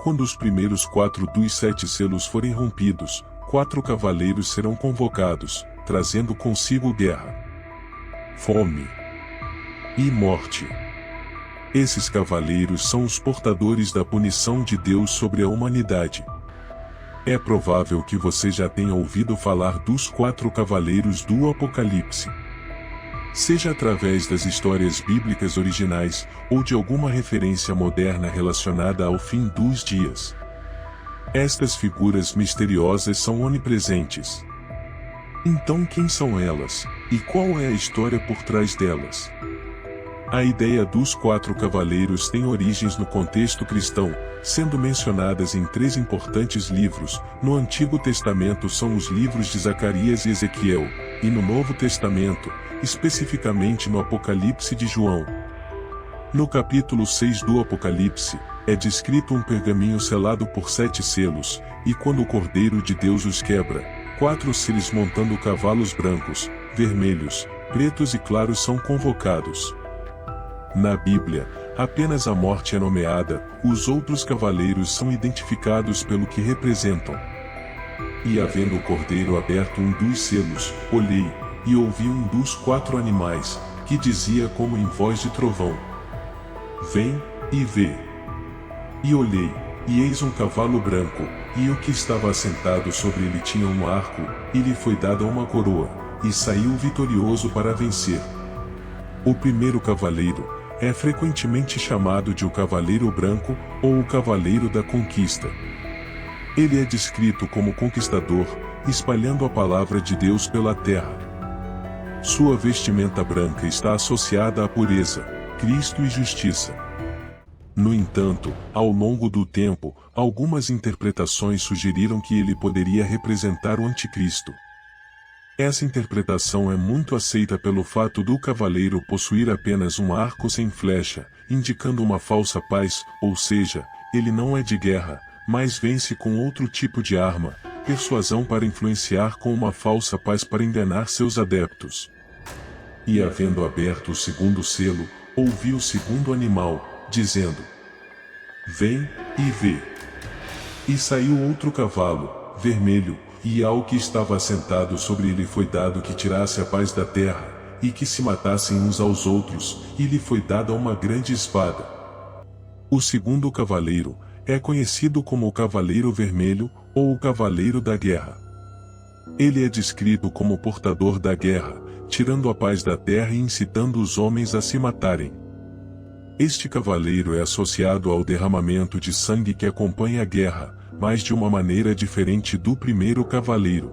quando os primeiros 4 dos 7 selos forem rompidos, 4 cavaleiros serão convocados, trazendo consigo guerra, fome e morte. Esses cavaleiros são os portadores da punição de Deus sobre a humanidade. É provável que você já tenha ouvido falar dos 4 cavaleiros do Apocalipse. Seja através das histórias bíblicas originais, ou de alguma referência moderna relacionada ao fim dos dias. Estas figuras misteriosas são onipresentes. Então quem são elas, e qual é a história por trás delas? A ideia dos 4 cavaleiros tem origens no contexto cristão, sendo mencionadas em 3 importantes livros. No Antigo Testamento são os livros de Zacarias e Ezequiel, e no Novo Testamento, especificamente no Apocalipse de João. No capítulo 6 do Apocalipse, é descrito um pergaminho selado por 7 selos, e quando o Cordeiro de Deus os quebra, 4 seres montando cavalos brancos, vermelhos, pretos e claros são convocados. Na Bíblia, apenas a morte é nomeada, os outros cavaleiros são identificados pelo que representam. E havendo o Cordeiro aberto um dos selos, olhei, e ouvi um dos 4 animais, que dizia como em voz de trovão: Vem, e vê. E olhei, e eis um cavalo branco, e o que estava assentado sobre ele tinha um arco, e lhe foi dada uma coroa, e saiu vitorioso para vencer. O primeiro cavaleiro é frequentemente chamado de o Cavaleiro Branco, ou o Cavaleiro da Conquista. Ele é descrito como conquistador, espalhando a palavra de Deus pela terra. Sua vestimenta branca está associada à pureza, Cristo e justiça. No entanto, ao longo do tempo, algumas interpretações sugeriram que ele poderia representar o Anticristo. Essa interpretação é muito aceita pelo fato do cavaleiro possuir apenas um arco sem flecha, indicando uma falsa paz, ou seja, ele não é de guerra, mas vence com outro tipo de arma, persuasão para influenciar com uma falsa paz para enganar seus adeptos. E havendo aberto o segundo selo, ouvi o segundo animal, dizendo: Vem, e vê. E saiu outro cavalo, vermelho, e ao que estava assentado sobre ele foi dado que tirasse a paz da terra, e que se matassem uns aos outros, e lhe foi dada uma grande espada. O segundo cavaleiro é conhecido como o Cavaleiro Vermelho, ou o Cavaleiro da Guerra. Ele é descrito como portador da guerra, tirando a paz da terra e incitando os homens a se matarem. Este cavaleiro é associado ao derramamento de sangue que acompanha a guerra, mas de uma maneira diferente do primeiro cavaleiro.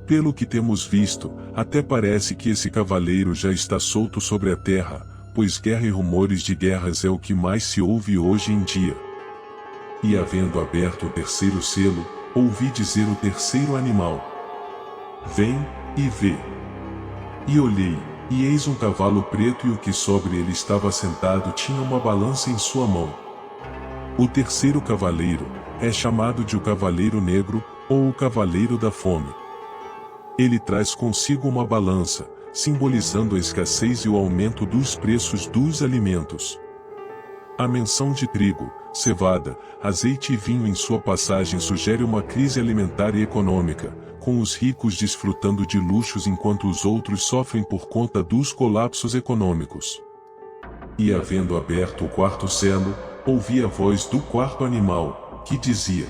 Pelo que temos visto, até parece que esse cavaleiro já está solto sobre a terra, pois guerra e rumores de guerras é o que mais se ouve hoje em dia. E havendo aberto o terceiro selo, ouvi dizer o terceiro animal: Vem, e vê. E olhei, e eis um cavalo preto e o que sobre ele estava sentado tinha uma balança em sua mão. O terceiro cavaleiro é chamado de o Cavaleiro Negro, ou o Cavaleiro da Fome. Ele traz consigo uma balança, simbolizando a escassez e o aumento dos preços dos alimentos. A menção de trigo, cevada, azeite e vinho em sua passagem sugere uma crise alimentar e econômica, com os ricos desfrutando de luxos enquanto os outros sofrem por conta dos colapsos econômicos. E havendo aberto o quarto selo, ouvi a voz do quarto animal, que dizia: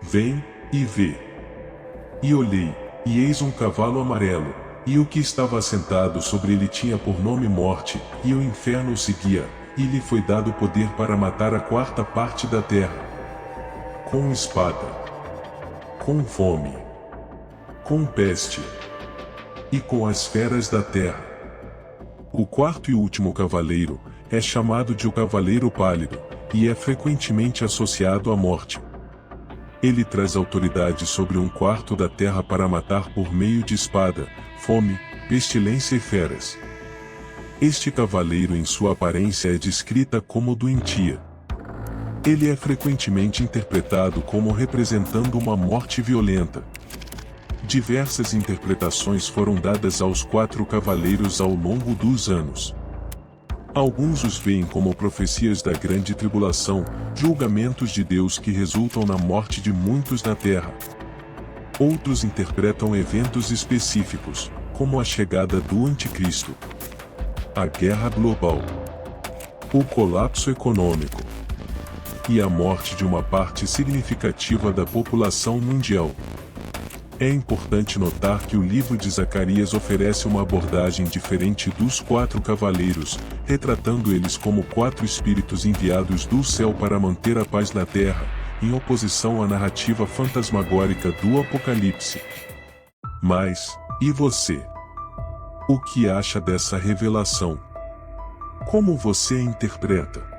Vem, e vê. E olhei, e eis um cavalo amarelo, e o que estava assentado sobre ele tinha por nome Morte, e o inferno o seguia, e lhe foi dado poder para matar a quarta parte da terra. Com espada, com fome, com peste e com as feras da terra. O quarto e último cavaleiro é chamado de o Cavaleiro Pálido, e é frequentemente associado à morte. Ele traz autoridade sobre um quarto da terra para matar por meio de espada, fome, pestilência e feras. Este cavaleiro em sua aparência é descrita como doentia. Ele é frequentemente interpretado como representando uma morte violenta. Diversas interpretações foram dadas aos 4 cavaleiros ao longo dos anos. Alguns os veem como profecias da grande tribulação, julgamentos de Deus que resultam na morte de muitos na terra. Outros interpretam eventos específicos, como a chegada do Anticristo, a guerra global, o colapso econômico e a morte de uma parte significativa da população mundial. É importante notar que o livro de Zacarias oferece uma abordagem diferente dos 4 cavaleiros, retratando eles como 4 espíritos enviados do céu para manter a paz na terra, em oposição à narrativa fantasmagórica do Apocalipse. Mas, e você? O que acha dessa revelação? Como você a interpreta?